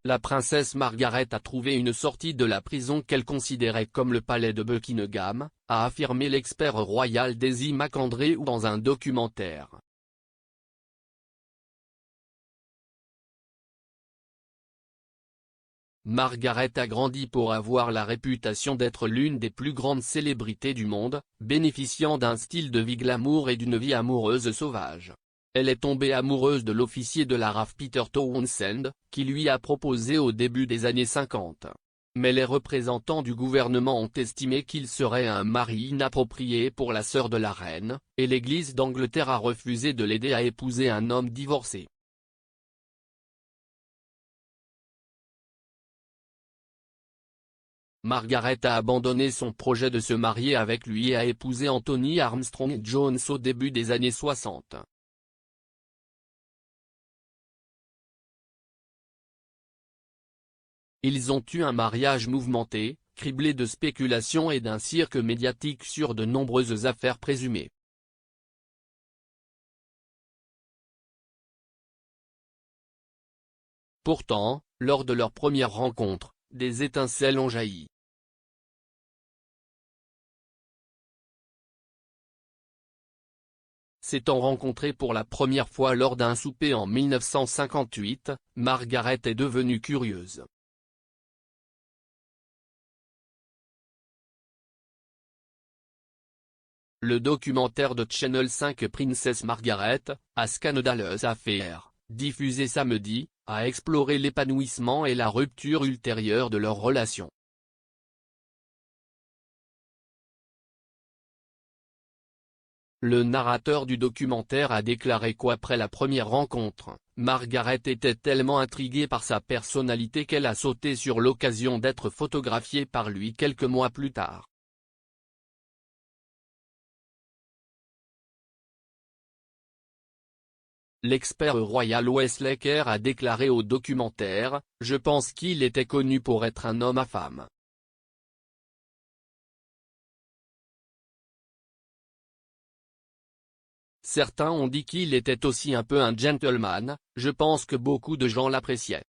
la princesse Margaret a trouvé une sortie de la prison qu'elle considérait comme le palais de Buckingham, a affirmé l'expert royal Daisy McAndrew dans un documentaire. Margaret a grandi pour avoir la réputation d'être l'une des plus grandes célébrités du monde, bénéficiant d'un style de vie glamour et d'une vie amoureuse sauvage. Elle est tombée amoureuse de l'officier de la RAF Peter Townsend, qui lui a proposé au début des années 50. Mais les représentants du gouvernement ont estimé qu'il serait un mari inapproprié pour la sœur de la reine, et l'Église d'Angleterre a refusé de l'aider à épouser un homme divorcé. Margaret a abandonné son projet de se marier avec lui et a épousé Anthony Armstrong-Jones au début des années 60. Ils ont eu un mariage mouvementé, criblé de spéculations et d'un cirque médiatique sur de nombreuses affaires présumées. Pourtant, lors de leur première rencontre, des étincelles ont jailli. S'étant rencontrés pour la première fois lors d'un souper en 1958, Margaret est devenue curieuse. Le documentaire de Channel 5 Princess Margaret, A Scandalous Affair, diffusé samedi, a exploré l'épanouissement et la rupture ultérieure de leur relation. Le narrateur du documentaire a déclaré qu'après la première rencontre, Margaret était tellement intriguée par sa personnalité qu'elle a sauté sur l'occasion d'être photographiée par lui quelques mois plus tard. L'expert royal Wesley Kerr a déclaré au documentaire « Je pense qu'il était connu pour être un homme à femme. Certains ont dit qu'il était aussi un peu un gentleman, je pense que beaucoup de gens l'appréciaient. »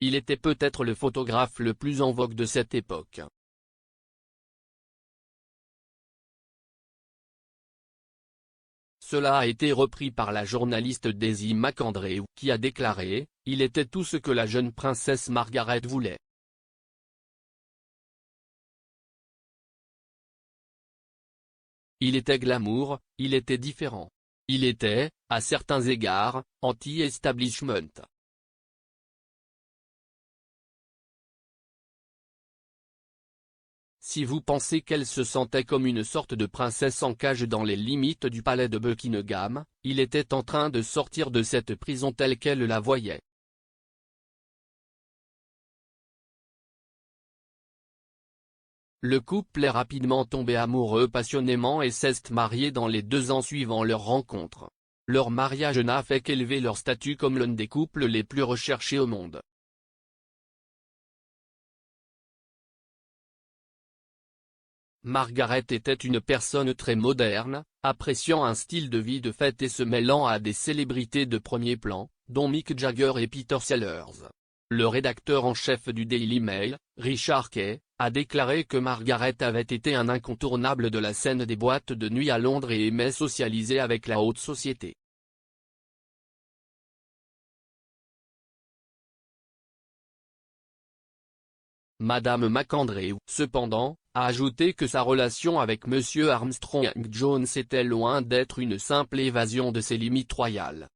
Il était peut-être le photographe le plus en vogue de cette époque. Cela a été repris par la journaliste Daisy McAndrew qui a déclaré « Il était tout ce que la jeune princesse Margaret voulait. Il était glamour, il était différent. Il était, à certains égards, anti-establishment. » Si vous pensez qu'elle se sentait comme une sorte de princesse en cage dans les limites du palais de Buckingham, il était en train de sortir de cette prison telle qu'elle la voyait. Le couple est rapidement tombé amoureux passionnément et s'est marié dans les 2 ans suivant leur rencontre. Leur mariage n'a fait qu'élever leur statut comme l'un des couples les plus recherchés au monde. Margaret était une personne très moderne, appréciant un style de vie de fête et se mêlant à des célébrités de premier plan, dont Mick Jagger et Peter Sellers. Le rédacteur en chef du Daily Mail, Richard Kay, a déclaré que Margaret avait été un incontournable de la scène des boîtes de nuit à Londres et aimait socialiser avec la haute société. Madame McAndrew, cependant, a ajouté que sa relation avec Monsieur Armstrong-Jones était loin d'être une simple évasion de ses limites royales.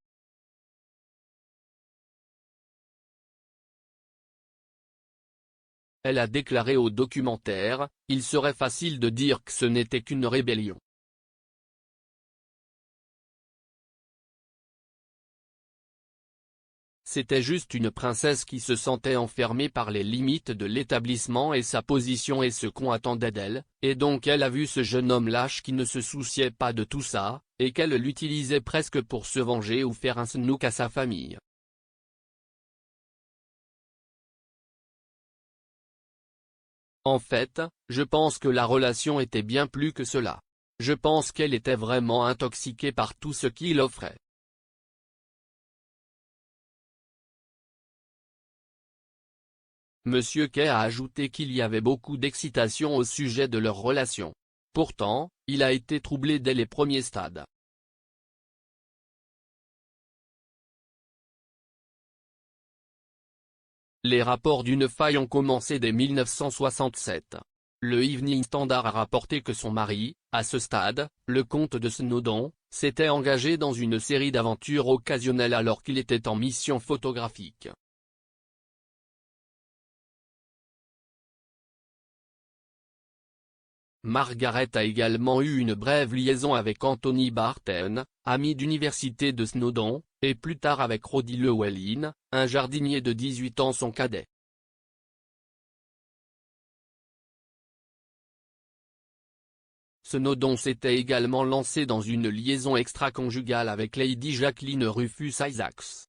Elle a déclaré au documentaire « Il serait facile de dire que ce n'était qu'une rébellion. C'était juste une princesse qui se sentait enfermée par les limites de l'établissement et sa position et ce qu'on attendait d'elle, et donc elle a vu ce jeune homme lâche qui ne se souciait pas de tout ça, et qu'elle l'utilisait presque pour se venger ou faire un snook à sa famille. » En fait, je pense que la relation était bien plus que cela. Je pense qu'elle était vraiment intoxiquée par tout ce qu'il offrait. Monsieur Kay a ajouté qu'il y avait beaucoup d'excitation au sujet de leur relation. Pourtant, il a été troublé dès les premiers stades. Les rapports d'une faille ont commencé dès 1967. Le Evening Standard a rapporté que son mari, à ce stade, le comte de Snowdon, s'était engagé dans une série d'aventures occasionnelles alors qu'il était en mission photographique. Margaret a également eu une brève liaison avec Anthony Barton, ami d'université de Snowdon, et plus tard avec Roddy Llewellyn, un jardinier de 18 ans son cadet. Snowdon s'était également lancé dans une liaison extra-conjugale avec Lady Jacqueline Rufus Isaacs.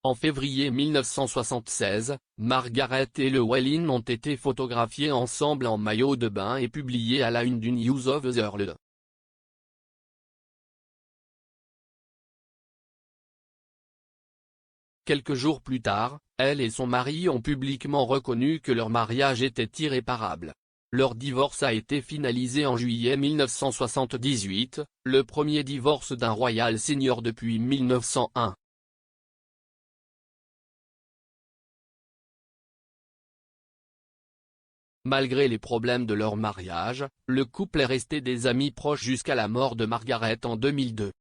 En février 1976, Margaret et Llewellyn ont été photographiés ensemble en maillot de bain et publiés à la une du News of the World. Quelques jours plus tard, elle et son mari ont publiquement reconnu que leur mariage était irréparable. Leur divorce a été finalisé en juillet 1978, le premier divorce d'un royal senior depuis 1901. Malgré les problèmes de leur mariage, le couple est resté des amis proches jusqu'à la mort de Margaret en 2002.